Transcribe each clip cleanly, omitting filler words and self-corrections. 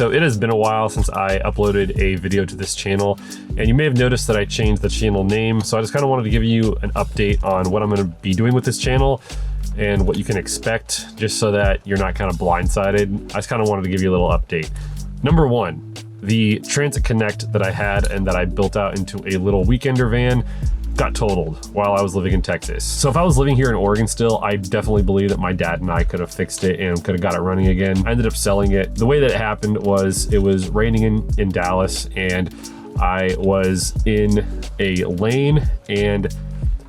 So it has been a while since I uploaded a video to this channel, and you may have noticed that I changed the channel name. So I just kind of wanted to give you an update on what I'm going to be doing with this channel and what you can expect, just so that you're not kind of blindsided. I just kind of wanted to give you a little update. Number one, the Transit Connect that I had and that I built out into a little weekender van got totaled while I was living in Texas. So if I was living here in Oregon still, I definitely believe that my dad and I could have fixed it and could have got it running again. I ended up selling it. The way that it happened was it was raining in Dallas, and I was in a lane, and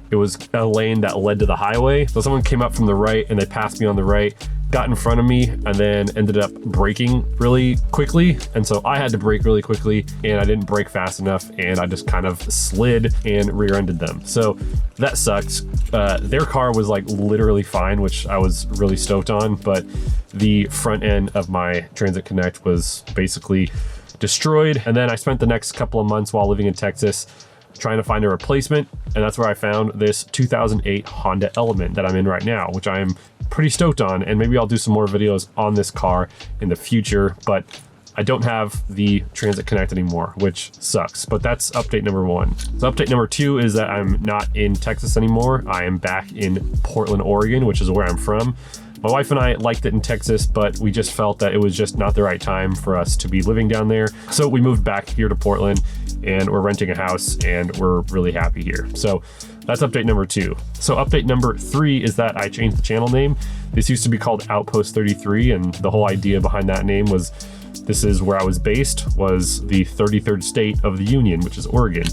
it was a lane that led to the highway. So someone came up from the right and they passed me on the right, got in front of me, and then ended up braking really quickly. And so I had to brake really quickly, and I didn't brake fast enough, and I just kind of slid and rear-ended them. So that sucks. Their car was like literally fine, which I was really stoked on, but the front end of my Transit Connect was basically destroyed. And then I spent the next couple of months while living in Texas trying to find a replacement, and that's where I found this 2008 Honda Element that I'm in right now, which I am pretty stoked on, and maybe I'll do some more videos on this car in the future, but I don't have the Transit Connect anymore, which sucks, but that's update number one. So update number two is that I'm not in Texas anymore. I am back in Portland, Oregon, which is where I'm from. My wife and I liked it in Texas, but we just felt that it was just not the right time for us to be living down there. So we moved back here to Portland, and we're renting a house, and we're really happy here. So that's update number two. So update number three is that I changed the channel name. This used to be called Outpost 33, and the whole idea behind that name was this is where I was based, was the 33rd state of the Union, which is Oregon.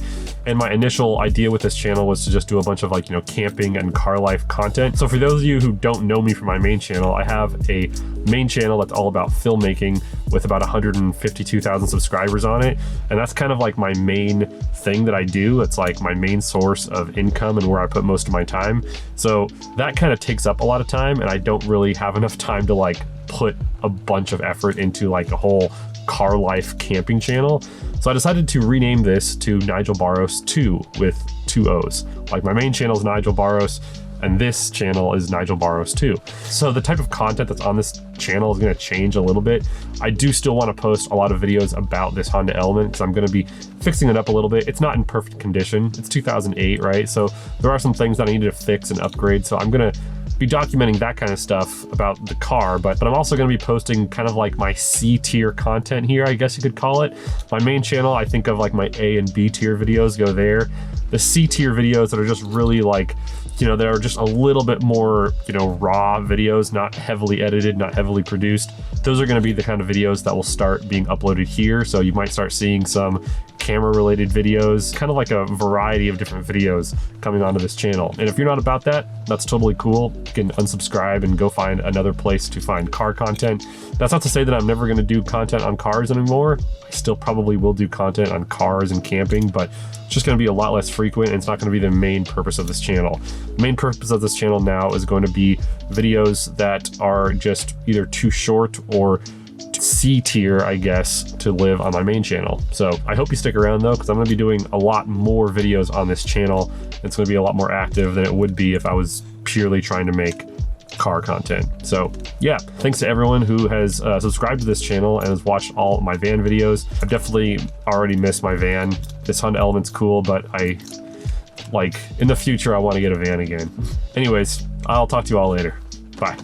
And my initial idea with this channel was to just do a bunch of camping and car life content. So for those of you who don't know me from my main channel, I have a main channel that's all about filmmaking with about 152,000 subscribers on it. And that's kind of like my main thing that I do. It's like my main source of income and where I put most of my time. So that kind of takes up a lot of time, and I don't really have enough time to put a bunch of effort into a whole car life camping channel. So I decided to rename this to Nigel Barros 2 with 2 O's. Like my main channel is Nigel Barros, and this channel is Nigel Barros 2. So the type of content that's on this channel is going to change a little bit. I do still want to post a lot of videos about this Honda Element because I'm going to be fixing it up a little bit. It's not in perfect condition. It's 2008, right? So there are some things that I needed to fix and upgrade. So I'm going to be documenting that kind of stuff about the car, but I'm also going to be posting kind of like my C tier content here, I guess you could call it. My main channel, I think of my A and B tier videos go there. The C tier videos that are just really that are just a little bit more, raw videos, not heavily edited, not heavily produced. Those are going to be the kind of videos that will start being uploaded here. So you might start seeing some camera related videos, kind of like a variety of different videos coming onto this channel. And if you're not about that, that's totally cool. You can unsubscribe and go find another place to find car content. That's not to say that I'm never going to do content on cars anymore. I still probably will do content on cars and camping, but it's just going to be a lot less frequent, and it's not going to be the main purpose of this channel. The main purpose of this channel now is going to be videos that are just either too short or C tier, I guess, to live on my main channel. So I hope you stick around though, because I'm going to be doing a lot more videos on this channel. It's going to be a lot more active than it would be if I was purely trying to make car content. So yeah, thanks to everyone who has subscribed to this channel and has watched all my van videos. I've definitely already missed my van. This Honda Element's cool, but in the future I want to get a van again. Anyways, I'll talk to you all later. Bye.